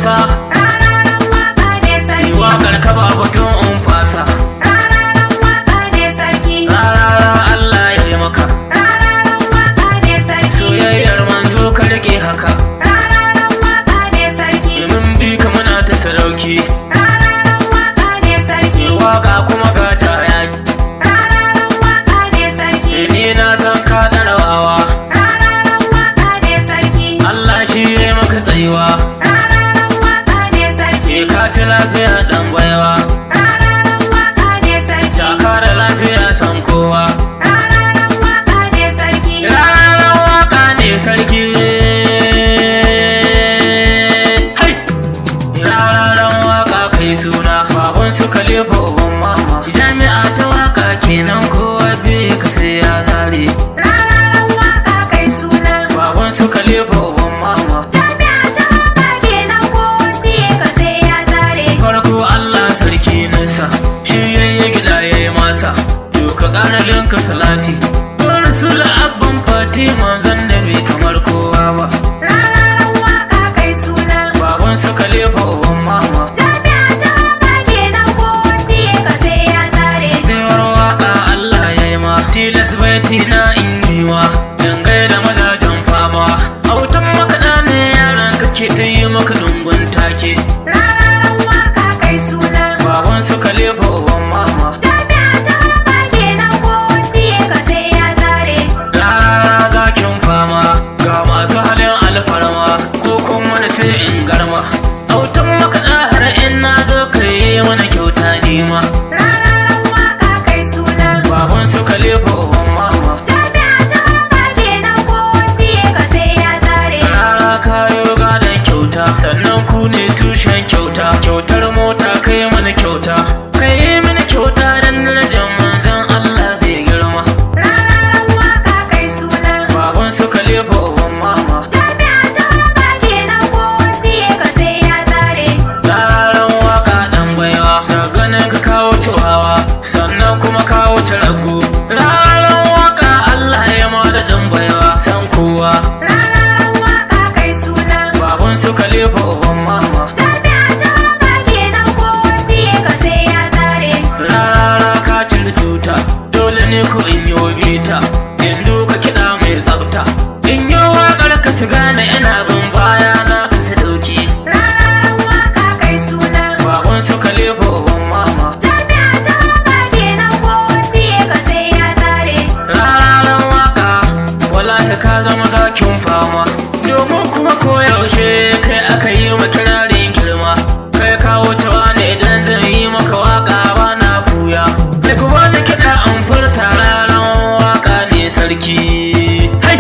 wasa. Rararen waka ne sarki. Waƙar ka ba batun in fasa. Rararen waka ne sarki. Rarara Allah ya yi maka. Rararen waka ne sarki. Soyayyar manzo ka rike haka. Rararen waka ne sarki. Mun bi ka muna ta sarauki. Rararen waka ne sarki. Waka kuma ga ta yaki. Rararen waka ne sarki. Ni na san ka ɗarawawa. Rararen waka ne sarki. Allah shi ya yi maka tsayuwa. Rararen waka ne sarki. Ka ci lafiya ɗan baiwa. Rararen waka ne sarki. Ta kare lafiya san kowa. Rararen waka ne sarki. Rararen waka ne sarki. Hai! Rararen waka kai suna. Baban su Khalifa uban mama. Jami'a ta waka kenan kowa biye ka sai ya zare. Rararen waka kai suna. Baban su Khalifa uban mama. Jami'a ta waka kenan ko biye ka sai ya zare. Farko Allah sarki nasa. Shi yayi gida yayi masa. Duka ƙara linka salati. Rasul abban Fatima zan da bai kamar kowa ba. Rararen waka kai suna. Baban su Khalifa uban mama. Jami'a ta waka kenan ko biye ka sai ya zare. Baiwar waka Allah ya yi ma. Tilas baiti na in yi ma. Dangai da mazajen fama. Autan makaɗa ne yaran kake ta yi maka dungun take. Rararen waka kai suna. Baban su Khalifa uban mama. Jami'a ta waka kenan ko biye ka sai ya zare. Rara zakin fama. Ga masu halin alfarma. Ko kuma na ce in garma. Autan makaɗa har in na zo ka yi mana kyauta nima. Rararen waka kai suna. Baban su Khalifa uban mama. Jami'a ta waka kenan ko biye ka sai ya zare. Rara kayo gadon kyauta. Sannan ku ne tushen kyauta. Kyautar mota kai mana kyauta. Kai mana kyauta dan darajar manzon Allah bai girma. Rararen waka kai suna. Baban su Khalifa uban mama. Jami'a ta waka kenan ko biye ka sai ya zare. Rararen waka dan baiwa. Da ganin ka kawo ciwawa. Sannan kuma kawo ragu. Rararen waka Allah ya ma da dan baiwa. San kowa. Rararen waka kai suna. Baban su Khalifa uban mama. Jami'a ta waka kenan ko biye ka sai ya zare. Rara ka cire tuta. Dole ne ku in yi bita. In duka kiɗa mai tsafta. In yi waƙar ka su gane ina bin baya na ka su ɗauki. Rararen waka kai suna. Baban su Khalifa uban mama. Jami'a ta waka kenan ko biye ka sai ya zare. Raran waka wallahi ka zama zakin fama. Domin kuma koyaushe kai aka yi ma kirarin girma. Kai kawo tawa ne idan zan yi maka waka ba na buya. Kai kuma na kiɗa an furta raran waka ne sarki. Hai!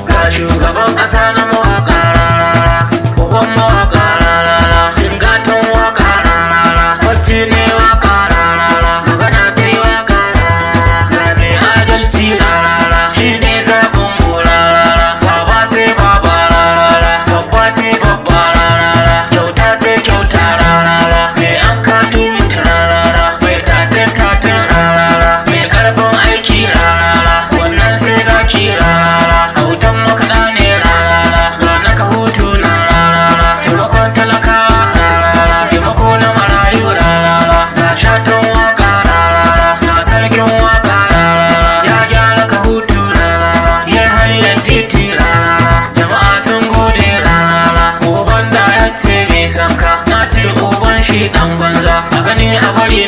Ga shugaban ƙasa na mawaƙa rarara. Uban mawaƙa rarara. Ingatan waka rarara. Wacce ne waka rarara. Magana ta yi waka rarara. Ga mai adalci rarara. Shi ne zaɓin mu rarara. Baba sai baba rarara. Babba sai babba rarara. Kyauta sai kyauta rarara. Mai an kaɗu ta rarara. Mai tatin tatin rarara. Mai ƙarfin aiki rarara. Wannan sai zaki rarara. Autan makaɗa ne rarara. Ga na ka hutu na rarara. Taimakon talakawa rarara. Taimako na marayu rarara. Ga shatan waka rarara. Ga sarkin waka rarara. Ya gyara ka hutu rarara. Ya hanyar titi rarara. Jama'a sun gode rarara. Uban da ya ce bai san ka. Na ce uban shi dan banza. A gani a bari